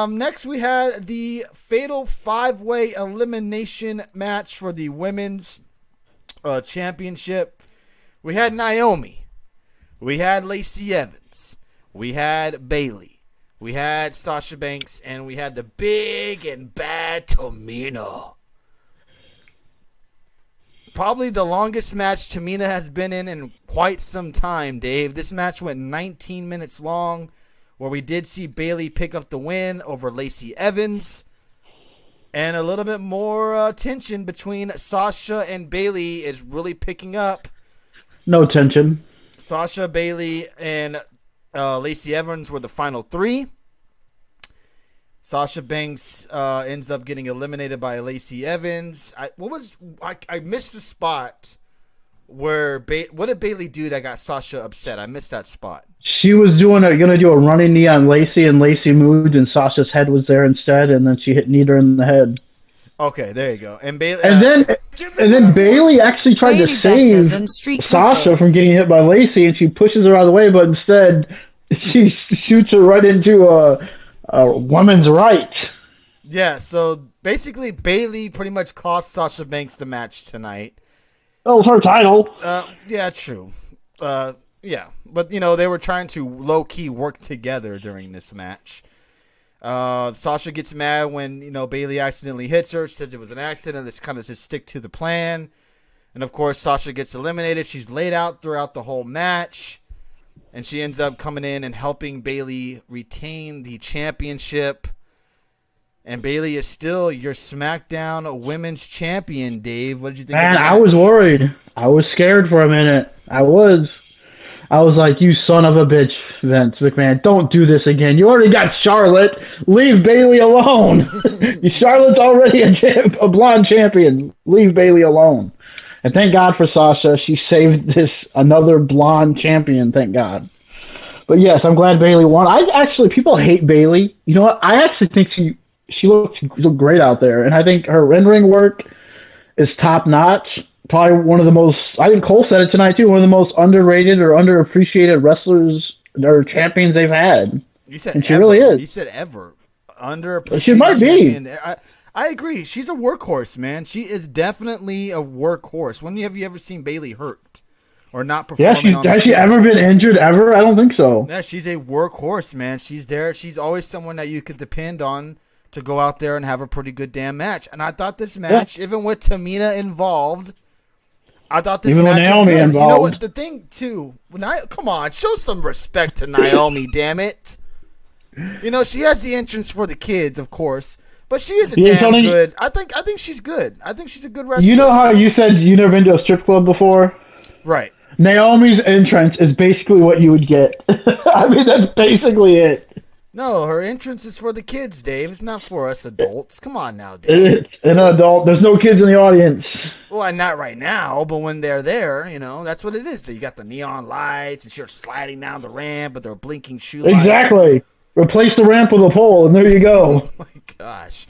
Next, we had the fatal 5-way elimination match for the women's championship. We had Naomi. We had Lacey Evans. We had Bayley. We had Sasha Banks. And we had the big and bad Tamina. Probably the longest match Tamina has been in quite some time, Dave. This match went 19 minutes long, where we did see Bayley pick up the win over Lacey Evans. And a little bit more tension between Sasha and Bayley is really picking up. No tension. Sasha, Bayley, and Lacey Evans were the final 3. Sasha Banks ends up getting eliminated by Lacey Evans. I missed the spot where what did Bayley do that got Sasha upset? I missed that spot. She was gonna do a running knee on Lacey, and Lacey moved, and Sasha's head was there instead, and then she kneed her in the head. Okay, there you go. And Bayley, and then Bayley actually tried to save Sasha from getting hit by Lacey, and she pushes her out of the way, but instead she shoots her right into a woman's right. Yeah, so basically Bayley pretty much cost Sasha Banks the match tonight. Oh, it's her title. Yeah, true. Yeah, but they were trying to low-key work together during this match. Sasha gets mad when Bayley accidentally hits her, says it was an accident. Let's kind of just stick to the plan. And of course, Sasha gets eliminated. She's laid out throughout the whole match. And she ends up coming in and helping Bayley retain the championship. And Bayley is still your SmackDown Women's Champion, Dave. What did you think? Man, I was worried. I was scared for a minute. I was like, you son of a bitch, Vince McMahon. Don't do this again. You already got Charlotte. Leave Bayley alone. Charlotte's already a blonde champion. Leave Bayley alone. And thank God for Sasha. She saved another blonde champion, thank God. But yes, I'm glad Bayley won. People hate Bayley. You know what? I actually think she looks great out there. And I think her in-ring work is top-notch. Probably one of the most, I think Cole said it tonight too, one of the most underrated or underappreciated wrestlers or champions they've had. You said and she ever. really is. You said ever. Underappreciated. She might champion. be. I agree. She's a workhorse, man. She is definitely a workhorse. When have you ever seen Bayley hurt or not performing? Yeah, has she ever been injured ever? I don't think so. Yeah, she's a workhorse, man. She's there. She's always someone that you could depend on to go out there and have a pretty good damn match. And I thought this match, even with Tamina involved, I thought this match was good. Involved. You know what? The thing too, come on, show some respect to Naomi. Damn it. She has the entrance for the kids, of course. But she is damn good. I think she's good. I think she's a good wrestler. You know how you said you never been to a strip club before? Right. Naomi's entrance is basically what you would get. I mean, that's basically it. No, her entrance is for the kids, Dave. It's not for us adults. Come on now, Dave. It's an adult. There's no kids in the audience. Well, not right now, but when they're there, that's what it is. You got the neon lights, and you're sliding down the ramp, but they're blinking shoe lights. Exactly. Replace the ramp with a pole, and there you go. Oh, my gosh.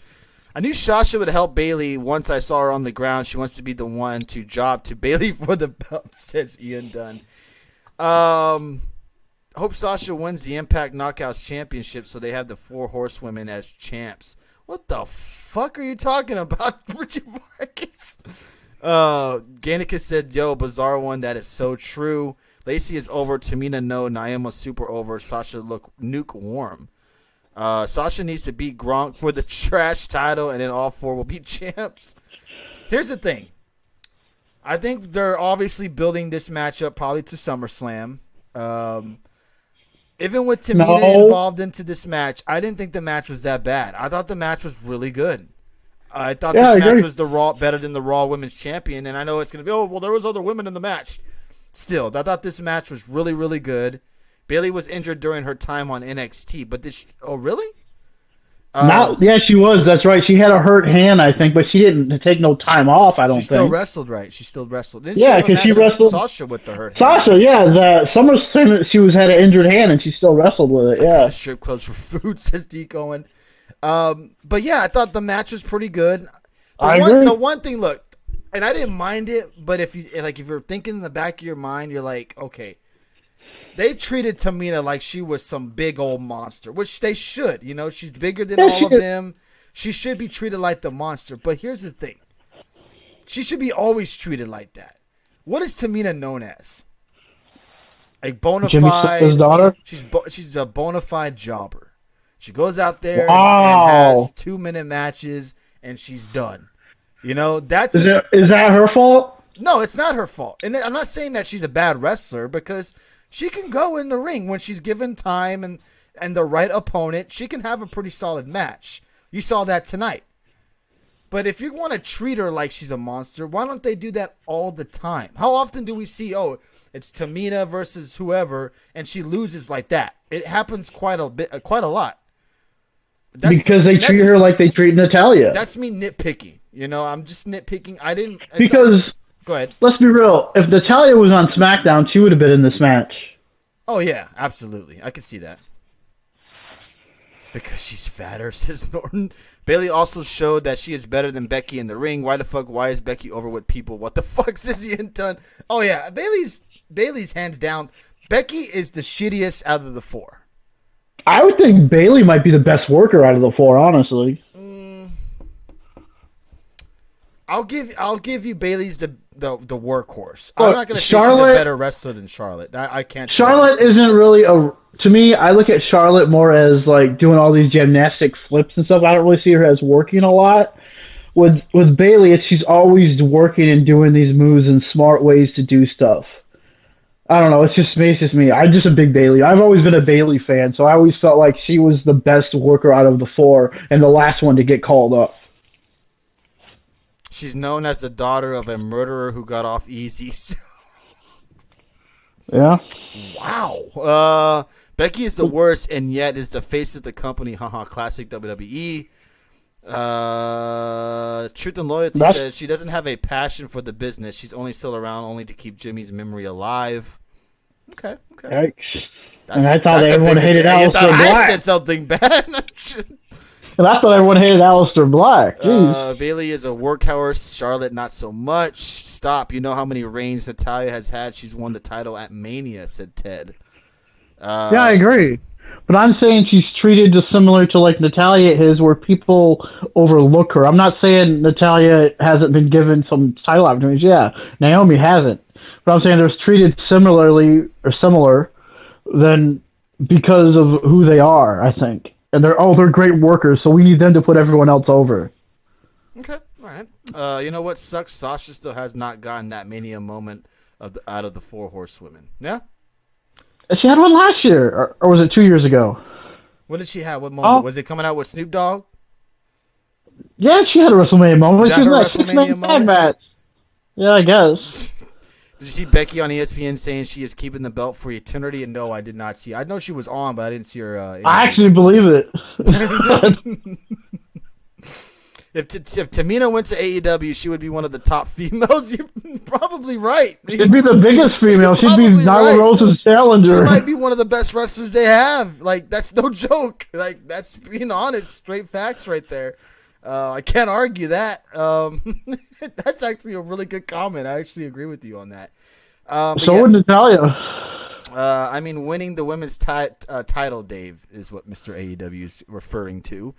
I knew Sasha would help Bayley once I saw her on the ground. She wants to be the one to job to Bayley for the belt, says Ian Dunn. Hope Sasha wins the Impact Knockouts Championship so they have the 4 horsewomen as champs. What the fuck are you talking about, Richard Marcus? Ganica said, yo, bizarre one. That is so true. Lacey is over. Tamina, no. Naomi super over. Sasha look nuke-warm. Sasha needs to beat Gronk for the trash title, and then all 4 will be champs. Here's the thing. I think they're obviously building this matchup probably to SummerSlam. Even with Tamina involved into this match, I didn't think the match was that bad. I thought the match was really good. I thought this match was better than the Raw Women's Champion, and I know it's going to be, there was other women in the match. Still, I thought this match was really, really good. Bayley was injured during her time on NXT, but really? Yeah, she was. That's right. She had a hurt hand, I think, but she didn't take no time off. I don't think. She still wrestled, right? She still wrestled. Because she wrestled Sasha with the hurt. Sasha, hand. Yeah, the SummerSlam she had an injured hand, and she still wrestled with it. Yeah, strip clubs for food, says D. Cohen. But yeah, I thought the match was pretty good. The one thing, look, and I didn't mind it, but if you're thinking in the back of your mind, you're like, okay, They treated Tamina like she was some big old monster, which they should. You know, she's bigger than all of them. She should be treated like the monster. But here's the thing. She should be always treated like that. What is Tamina known as? A bona fide daughter? She's a bona fide jobber. She goes out there and has 2-minute matches, and she's done. You know, is that her fault? No, it's not her fault. And I'm not saying that she's a bad wrestler, because she can go in the ring when she's given time and the right opponent. She can have a pretty solid match. You saw that tonight. But if you want to treat her like she's a monster, why don't they do that all the time? How often do we see, it's Tamina versus whoever, and she loses like that? It happens quite a lot. Because they treat her like they treat Natalya. That's me nitpicking. You know, I'm just nitpicking. Go ahead. Let's be real. If Natalya was on SmackDown, she would have been in this match. Oh, yeah, absolutely. I can see that. Because she's fatter, says Norton. Bayley also showed that she is better than Becky in the ring. Why is Becky over with people? What the fuck, says Ian Dunn? Oh, yeah, Bayley's hands down. Becky is the shittiest out of the four. I would think Bayley might be the best worker out of the four, honestly. I'll give you Bayley's the workhorse. I'm not going to say she's a better wrestler than Charlotte. I can't. Charlotte isn't really to me, I look at Charlotte more as like doing all these gymnastic flips and stuff. I don't really see her as working a lot. With Bayley, she's always working and doing these moves and smart ways to do stuff. I don't know. It's just me. I'm just a big Bayley. I've always been a Bayley fan, so I always felt like she was the best worker out of the four and the last one to get called up. She's known as the daughter of a murderer who got off easy. Yeah. Wow. Becky is the worst and yet is the face of the company. Haha, classic WWE. Truth and Loyalty says she doesn't have a passion for the business. She's only still around only to keep Jimmy's memory alive. Okay. Yikes. And I thought everyone hated Aleister Black. I said something bad. And I thought everyone hated Aleister Black. Bayley is a workhorse. Charlotte, not so much. Stop. You know how many reigns Natalya has had? She's won the title at Mania, said Ted. Yeah, I agree. But I'm saying she's treated just similar to like Natalya is, where people overlook her. I'm not saying Natalya hasn't been given some title opportunities. Yeah, Naomi hasn't. But I'm saying they're treated similar than because of who they are, I think. And they're great workers, so we need them to put everyone else over. Okay, all right. You know what sucks? Sasha still has not gotten that Mania moment out of the four horsewomen. Yeah? She had one last year, or was it 2 years ago? What did she have? What moment? Was it coming out with Snoop Dogg? Yeah, she had a WrestleMania moment. Was that her WrestleMania moment? Match. Yeah, I guess. Did you see Becky on ESPN saying she is keeping the belt for eternity? And no, I did not see. I know she was on, but I didn't see her. I actually believe it. If Tamina went to AEW, she would be one of the top females. You're probably right. She'd be the biggest female. She'd be Nyla Rose's challenger. She might be one of the best wrestlers they have. Like, that's no joke. Like, that's being honest. Straight facts right there. I can't argue that. That's actually a really good comment. I actually agree with you on that. Would Natalya. I mean, winning the women's title, Dave, is what Mr. AEW is referring to.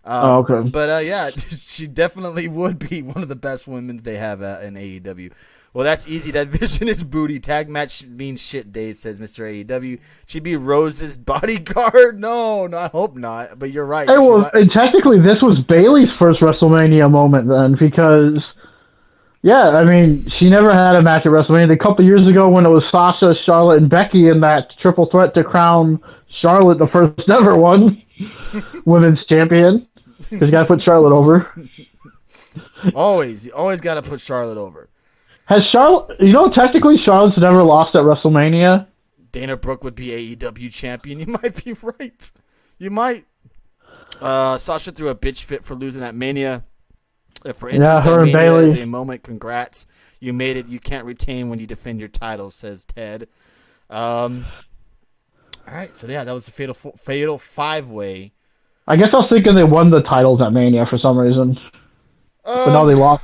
Okay. But, yeah, she definitely would be one of the best women they have in AEW. Well, that's easy. That Vision is booty. Tag match means shit, Dave, says Mr. AEW. She'd be Rose's bodyguard? No, I hope not. But you're right. And technically, this was Bayley's first WrestleMania moment then, because, yeah, I mean, she never had a match at WrestleMania. A couple years ago when it was Sasha, Charlotte, and Becky in that triple threat to crown Charlotte the first ever one women's champion. Because you got to put Charlotte over. You always got to put Charlotte over. Has Charlotte, technically Charlotte's never lost at WrestleMania. Dana Brooke would be AEW champion. You might be right. You might. Sasha threw a bitch fit for losing at Mania. For instance, her and Bayley. Is a moment. Congrats. You made it. You can't retain when you defend your title, says Ted. All right. So, yeah, that was a fatal five-way. I guess I was thinking they won the titles at Mania for some reason. But no, they lost.